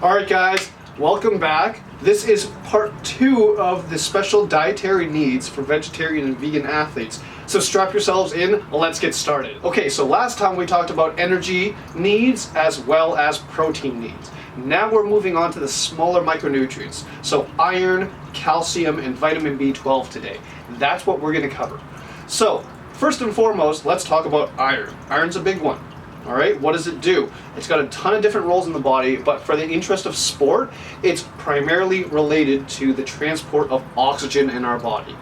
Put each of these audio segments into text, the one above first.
Alright guys, welcome back. This is part 2 of the special dietary needs for vegetarian and vegan athletes. So strap yourselves in, let's get started. Okay, so last time we talked about energy needs as well as protein needs. Now we're moving on to the smaller micronutrients. So iron, calcium, and vitamin B12 today. That's what we're going to cover. So first and foremost, let's talk about iron. Iron's a big one. Alright, what does it do? It's got a ton of different roles in the body, but for the interest of sport, it's primarily related to the transport of oxygen in our body.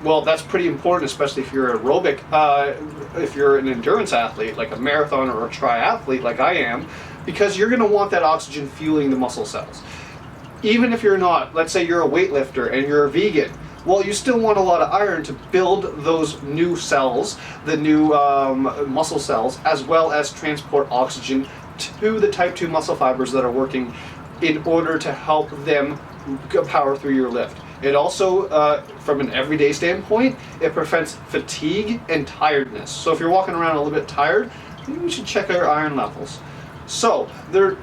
Well, that's pretty important, especially if you're aerobic, if you're an endurance athlete, like a marathoner or a triathlete like I am, because you're going to want that oxygen fueling the muscle cells. Even if you're not, let's say you're a weightlifter and you're a vegan, well, you still want a lot of iron to build those new cells, the new muscle cells, as well as transport oxygen to the type 2 muscle fibers that are working in order to help them power through your lift. It also, from an everyday standpoint, it prevents fatigue and tiredness. So if you're walking around a little bit tired, maybe you should check your iron levels. So,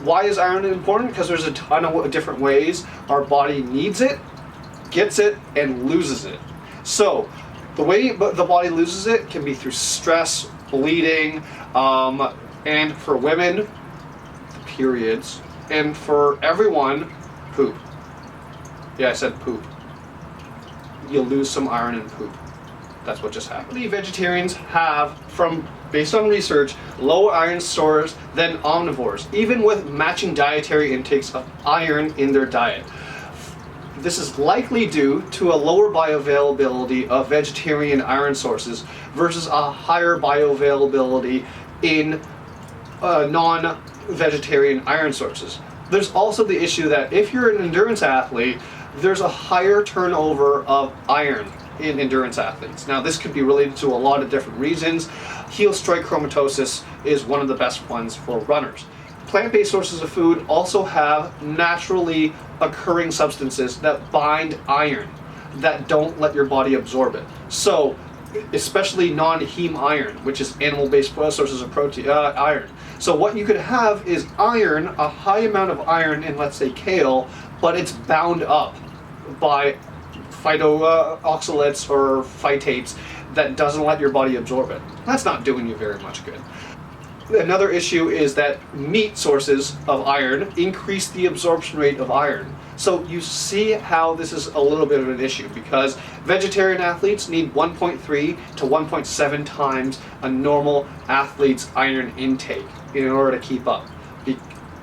why is iron important? Because there's a ton of different ways our body needs it, gets it, and loses it. So the way the body loses it can be through stress, bleeding, and for women, the periods, and for everyone, poop. Yeah, I said poop. You'll lose some iron in poop. That's what just happened. Vegetarians have, based on research, lower iron stores than omnivores, even with matching dietary intakes of iron in their diet. This is likely due to a lower bioavailability of vegetarian iron sources versus a higher bioavailability in non-vegetarian iron sources. There's also the issue that if you're an endurance athlete, there's a higher turnover of iron in endurance athletes. Now this could be related to a lot of different reasons. Heel strike chromatosis is one of the best ones for runners. Plant-based sources of food also have naturally occurring substances that bind iron that don't let your body absorb it. So, especially non-heme iron, which is animal-based sources of protein, iron. So what you could have is iron, a high amount of iron in, let's say, kale, but it's bound up by phytoxylates or phytates that doesn't let your body absorb it. That's not doing you very much good. Another issue is that meat sources of iron increase the absorption rate of iron. So you see how this is a little bit of an issue, because vegetarian athletes need 1.3 to 1.7 times a normal athlete's iron intake in order to keep up.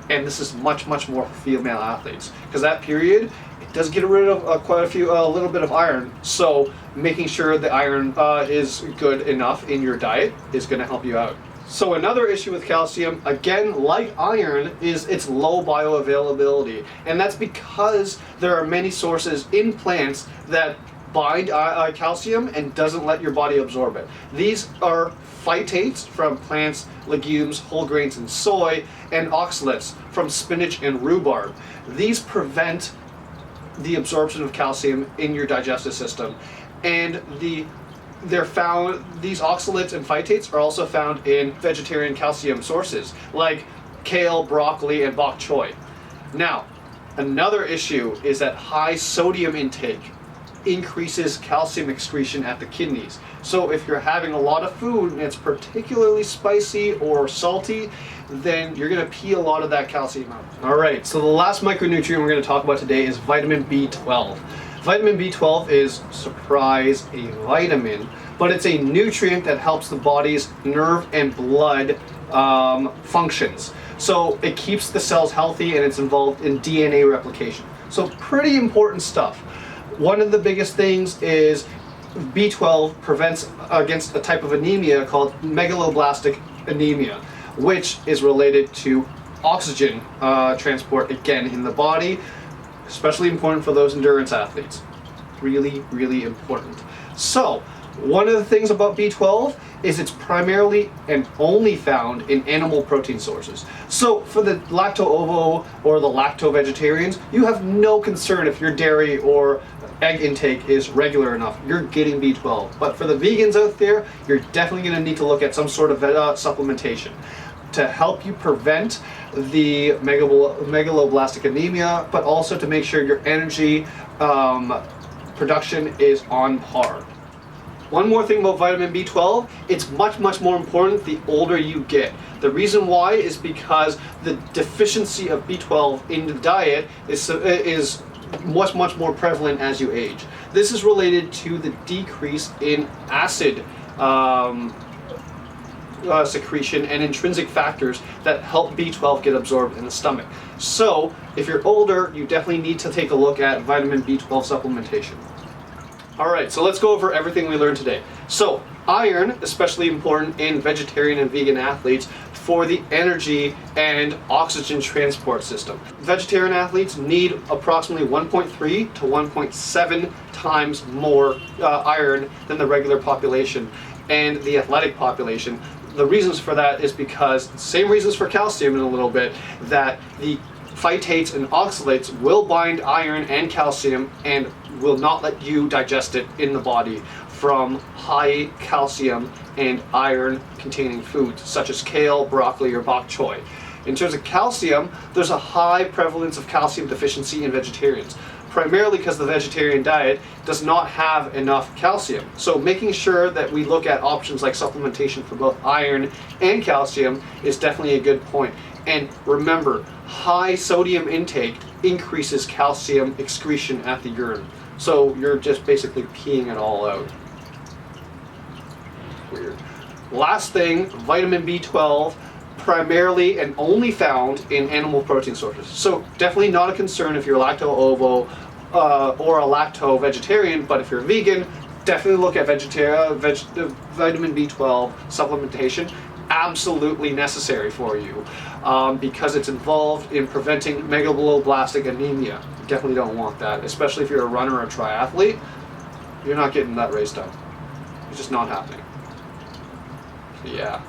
And this is much more for female athletes, because that period, it does get rid of a little bit of iron. So making sure the iron is good enough in your diet is going to help you out. So another issue with calcium, again, like iron, is its low bioavailability. And that's because there are many sources in plants that bind calcium and doesn't let your body absorb it. These are phytates from plants, legumes, whole grains, and soy, and oxalates from spinach and rhubarb. These prevent the absorption of calcium in your digestive system. And these oxalates and phytates are also found in vegetarian calcium sources like kale, broccoli, and bok choy. Now, another issue is that high sodium intake increases calcium excretion at the kidneys. So if you're having a lot of food and it's particularly spicy or salty, then you're going to pee a lot of that calcium out. Alright, so the last micronutrient we're going to talk about today is vitamin B12. Vitamin B12 is, surprise, a vitamin, but it's a nutrient that helps the body's nerve and blood functions. So it keeps the cells healthy and it's involved in DNA replication. So pretty important stuff. One of the biggest things is B12 prevents against a type of anemia called megaloblastic anemia, which is related to oxygen transport again in the body. Especially important for those endurance athletes. Really important. So, one of the things about B12 is it's primarily and only found in animal protein sources. So for the lacto-ovo or the lacto-vegetarians, you have no concern if your dairy or egg intake is regular enough. You're getting B12. But for the vegans out there, you're definitely going to need to look at some sort of supplementation. to help you prevent the megaloblastic anemia, but also to make sure your energy production is on par. One more thing about vitamin B12, it's much more important the older you get. The reason why is because the deficiency of B12 in the diet is much more prevalent as you age. This is related to the decrease in acid secretion and intrinsic factors that help B12 get absorbed in the stomach. So if you're older, you definitely need to take a look at vitamin B12 supplementation. Alright, so let's go over everything we learned today. So, iron, especially important in vegetarian and vegan athletes for the energy and oxygen transport system. Vegetarian athletes need approximately 1.3 to 1.7 times more iron than the regular population and the athletic population. The reasons for that is because, same reasons for calcium in a little bit, that the phytates and oxalates will bind iron and calcium and will not let you digest it in the body from high calcium and iron containing foods such as kale, broccoli, or bok choy. In terms of calcium, there's a high prevalence of calcium deficiency in vegetarians, primarily because the vegetarian diet does not have enough calcium. So making sure that we look at options like supplementation for both iron and calcium is definitely a good point. And remember, high sodium intake increases calcium excretion at the urine. So you're just basically peeing it all out. Weird. Last thing, vitamin B12, primarily and only found in animal protein sources. So definitely not a concern if you're lacto-ovo or a lacto-vegetarian, but if you're vegan, definitely look at vitamin B12 supplementation. Absolutely necessary for you because it's involved in preventing megaloblastic anemia. You definitely don't want that, especially if you're a runner or a triathlete. You're not getting that race done. It's just not happening. So, yeah.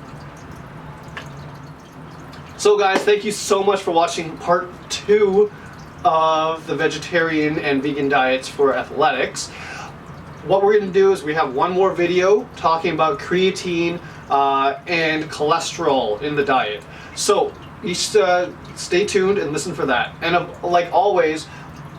So guys, thank you so much for watching part 2 of the vegetarian and vegan diets for athletics. What we're going to do is we have one more video talking about creatine and cholesterol in the diet. So you stay tuned and listen for that. And like always,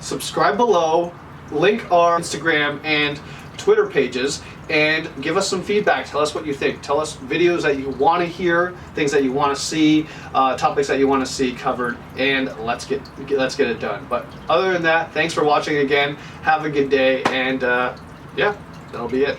subscribe below, link our Instagram and Twitter pages, and give us some feedback. Tell us what you think. Tell us videos that you want to hear, things that you want to see, topics that you want to see covered, and let's get it done. But other than that, thanks for watching again. Have a good day, and yeah, that'll be it.